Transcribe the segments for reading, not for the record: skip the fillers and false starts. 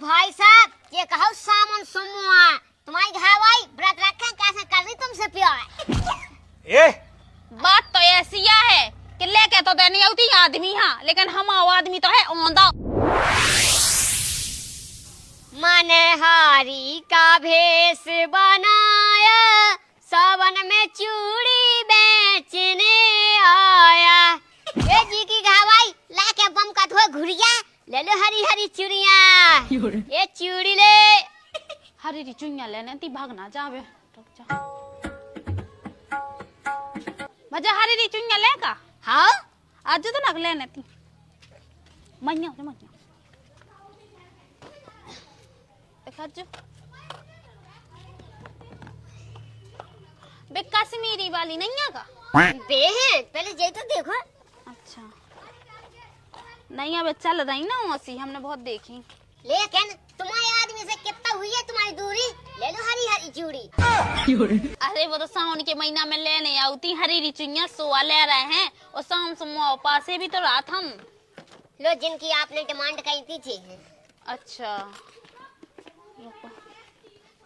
भाई साहब ये कहो सामान सुमुआ तुम्हारी घर भाई व्रत रखे कैसे कर रही तुमसे प्यार ए बात तो ऐसी है कि लेके तो नहीं होती आदमी हाँ लेकिन हम आदमी तो है औंधा। मनहारी का भेष बनाया सावन में चूड़ी बेचने आया। ये जी की घावाई लाके बम का थोड़ा घुरिया ले लो हरी हरी चूड़ियां। ये चूड़ी ले हरी चुनिया लेने ती भागना जावे रुक जा मजा हरी चुनिया लेगा हाँ आज तो नग लेने ती मन्या देखा जो बे कश्मीरी वाली नहीं है का बेहन पहले ये तो देखो। अच्छा नहीं अब चल रही ना मौसी हमने बहुत देखी लेकिन तुम्हारे आदमी से कितना हुई है तुम्हारी दूरी ले लो हरी हरी चूड़ी। अरे वो तो सावन के महीना में लेने आती हरी चुनिया सोआ ले रहे हैं और शाम सुम्मा पासे भी तो रात हम लो जिनकी आपने डिमांड कही थी। अच्छा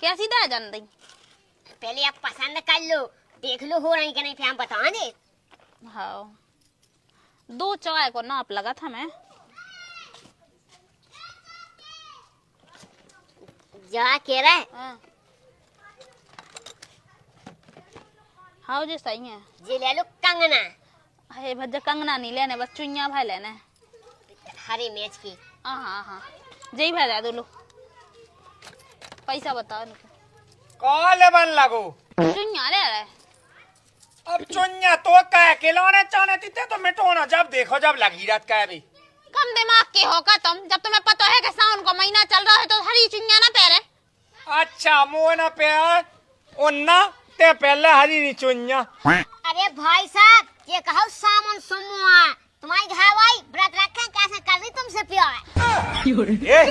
कैसी था जान दी पहले आप पसंद कर लो देख लो हो रही कि नहीं फिर हम बता दे। हाँ 2 चाय को नाप लगा था मैं जा कह रहा है हाँ जो सही है जी ले लो कंगना। अरे भज्जा कंगना नहीं लेने बस चुनिया भाई लेने हरी मिर्च की। हाँ जय भाई दे दो लो पैसा बताओ कॉल बन लगो चुनिया ले रहे अब चुनिया तो कह खिलौने चाहने थी तो मिटोना जब देखो जब लगी रात का भी कम दिमाग के हो का तुम जब तुम्हें पता है कि सावन का महीना चल रहा है तो हरी चुनिया ना तेरे। अच्छा मुँह ना प्यार उन्ना ते पहले हरी नहीं चुनिया। अरे भाई साहब ये कहो सामान सुमुआ तुम्हारी घर भाई व्रत रखे कैसे कर रही तुमसे प्यार। ए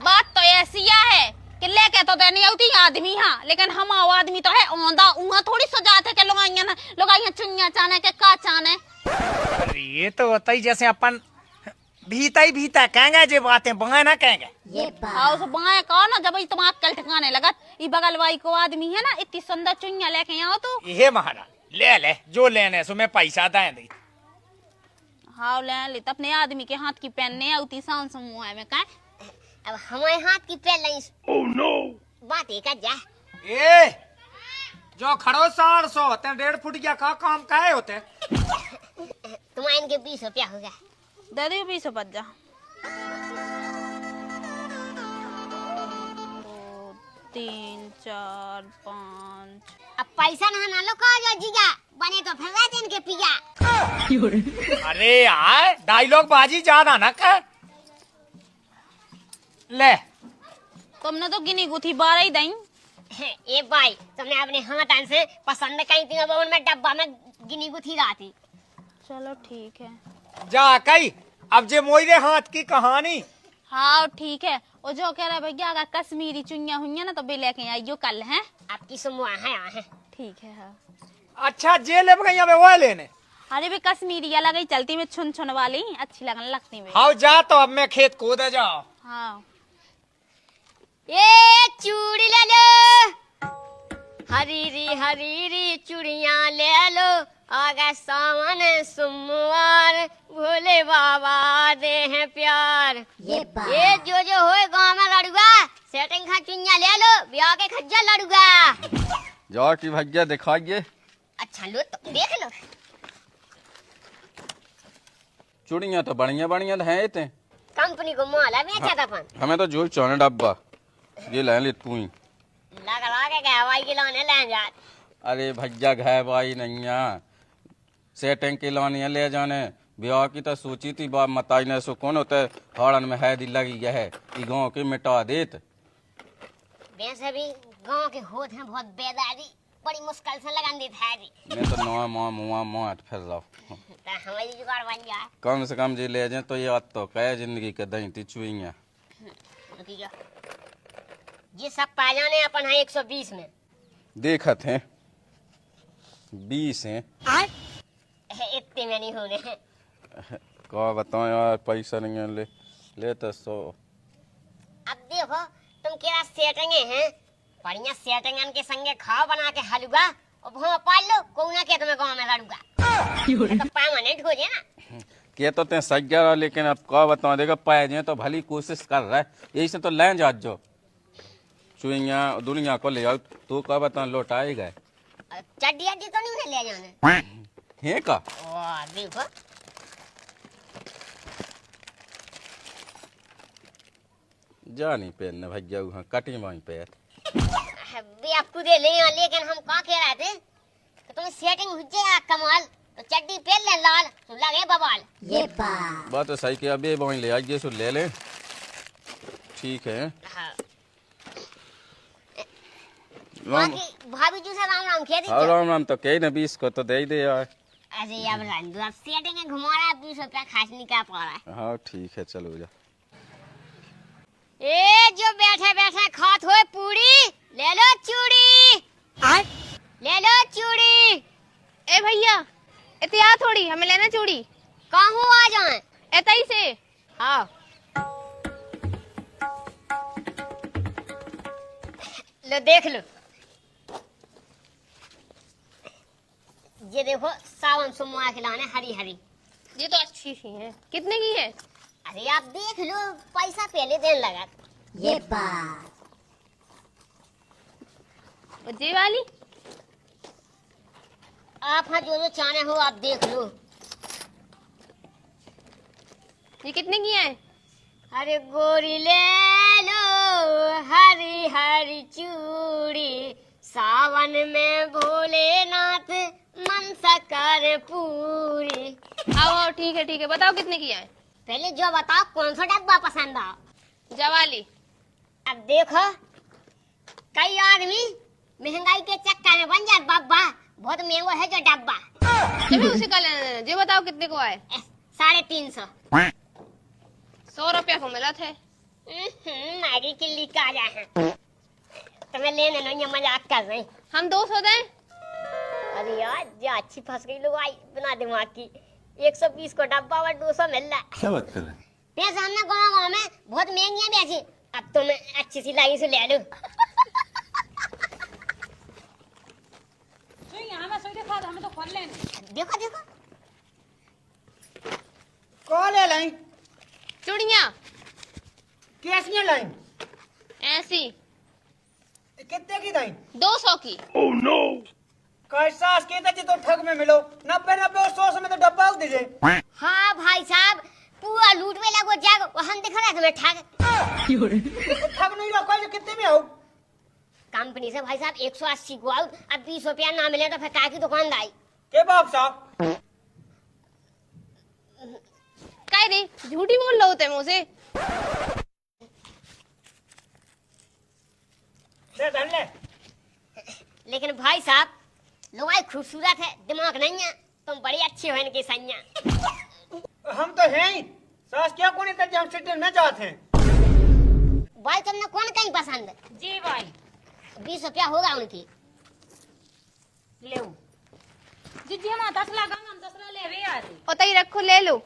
बात तो ऐसी है कि लेके तो नहीं होती आदमी हाँ लेकिन हम आदमी तो है औंधा उहा थोड़ी सजाते के लोग चुनिया चाने के का चाने। अरे ये तो होता ही जैसे अपन भीता कहेंगे जे बातें बाएं ना कहेंगे ये हाँ उस बाएं कहो ना जब तुम अक्कल ठिकाने लगत ये बगल वाई को आदमी है ना इतनी सुंदर चुनिया लेके आओ तो ये महाराज ले जो लेने सो मैं पैसा दे दी। हाँ ले तो अपने आदमी के हाथ की पहनने आती सावन समूह में का अब हमारे हाथ की पहले ओह नो बात एक जा ए जो खड़ो 400 होते 1.5 फुट क्या का काम काहे होते तुम्हारे इनके 20 रुपया हो गया दे दो 20 बज्जा 3 4 5 अब पैसा ना लो कहो जीजा बने तो फिर रात इनके पिया। अरे यार डायलॉग बाजी ज्यादा ना कर ले तुमने तो गिनी गुथी 12 ही दई। ए भाई तुमने अपने हाथ से पसंद कही थी वो उनमें डब्बा में गिनी गुथी रहा थी। चलो ठीक है जा कई अब जे मोरे हाथ की कहानी। हाँ ठीक है वो जो कह रहा है भैया अगर कश्मीरी चुनिया हुई ना तो भी लेके आइयो कल है आपकी सुमुआ है ठीक है हाँ। अच्छा जे ले गई वो लेने अरे भी कश्मीरी अलग ही चलती में छुन वाली अच्छी लगने लगती में। हाँ जा तो अब मैं खेत कूद जाओ। हाँ ये चूड़ी ले लो हरी चूड़ियां ले लो आगा सावन सोमवार भोले बाबा दे हैं प्यार। ये जो होए गांव में लड़ुआ सेटिंग खा चुनिया ले लो ब्याह के खज्जा लड़ुआ जा की भैया दिखाइए। अच्छा लो तो देख लो चूड़ियाँ तो बढ़िया है ते कंपनी को माला बेचा था अपन हमें तो जोर चौने डब्बा ये ले ले तू ही लगा के गया भाई के लाने ले जा। अरे भैया घे भाई नहीं सेटिंग के लाने ले जाने ब्याह की तो सोची थी बाप मताई ने सो कौन होते हड़न में है दिल लगी है कि गाँव के मिटा देत वैसे भी गांव के होत हैं बहुत बेदारी बड़ी मुश्किल से लगान दी था जी। मैं तो नवा मुआ फिर रहा तो हमारी जुगाड़ बन गया कम से कम जी ले जाए तो ये बात तो कहे जिंदगी के दही थी चुईया ये सब पा जाने अपन है 120 में देखत हैं 20 हैं इतने में नहीं होने हैं। कहा बताओ यार पैसा नहीं है ले तो 100 अब दे देखो तुम केरा सेटिंगे हैं, बढ़िया सेटिंगन के संगे खाओ बना के हलवा और भों पाल लो, कोना के तुम्हें गाँव में लड़ूगा तो परमानेंट हो जाए ना। के तो ते सज्जा रहा, लेकिन अब क्या बताऊं, देखो पाए जाए तो भली कोशिश कर रहा है, यही से तो ले जा जो चुईया दुनिया को ले आओ, तू क्या बताऊं लौट आएगा चड्डी अड्डी तो नहीं उन्हें ले जाने है का। वाह देखो जा नहीं पहनने भैया वहाँ कटी माई पैर भी आपको दे ले, लेकिन हम कहा कह रहे थे कि तुम्हें सेटिंग हो जाए कमाल, तो चड्डी पहन ले लाल तो लगे बवाल। ये बात तो सही कि अभी वहीं ले आइए सो ले ले, ठीक है। हाँ। राम बाकी भाभी जी से राम राम कह हाँ दीजिए। राम राम तो कही ना 20 को तो दे ही दे यार। अरे अब रंजू अब सेटिंग है घुमा रहा है, 20 रुपया खास नहीं कर पा रहा है। हाँ ठीक है चलो जा। ए जो बैठे बैठे खात हुए पूरी ले लो चूड़ी, ले लो चूड़ी। ए भैया इतिहास थोड़ी हमें लेना चूड़ी। कहूँ आ जाए एतई से हाँ लो देख लो, ये देखो सावन सोमवार खिलाने हरी हरी। ये तो अच्छी सी है, कितने की है? अरे आप देख लो, पैसा पहले देने लगा। ये बात और ये वाली आप हाँ जो जो चाहने हो आप देख लो। ये कितने की है? अरे गोरी ले लो हरी हरी चूड़ी, सावन में भोलेनाथ मनसा कर पूरी। आओ ठीक है बताओ कितने की है? पहले जो बताओ कौन सा डब्बा पसंद आ। जवाली। अब देखो कई आदमी महंगाई के चक्कर में बन जाए बाबा, बहुत महंगा है जो डब्बा। जब उसे का लेना देना, जो बताओ कितने को आए? 350। 100 रुपया को मिला थे। मैगी किल्ली का आया है, तुम्हें लेने नहीं मजाक कर रहे। हम 200 दें? अरे यार जो अच्छी फंस गई लोग आई बिना दिमाग की, 120 को डब्बा और 200 मिल रहा है। क्या बात कर रहे हैं? पैसे हमने गाँव में बहुत महंगी है बेची, अब तुम अच्छी सी लाई से ले लो। हमें तो खोल लेने। देखो देखो कौन ले लाई चूड़ियाँ कैसी लाई ऐसी कितने की लाई 200 की। कैसा के तो ठग में मिलो 90 और 100 में तो डब्बा दे दे। हाँ भाई साहब पूरा लूट में लगो जागो, वहाँ दिख रहा है तुम्हें ठग। ठग नहीं रखो कितने में आओ कंपनी से भाई साहब 180 को आओ, अब 20 रुपया ना मिले तो फिर काय की दुकान आई। के बाप साहब काय रे झूठी बोल रहे होते मुझे। ले धन ले। लेकिन भाई साहब लुगाई खूबसूरत है, दिमाग नहीं है, तुम बड़ी अच्छी हो इनकी सैया। हम तो हैं ही सास क्या कोने करते हम सिटी में जाते हैं। भाई तुमने कौन कहीं पसंद है? जी भाई 20 रुपया होगा उनकी। ले जी हम 10 लगा हम 10 ले रहे यार। और तई रखो ले लो।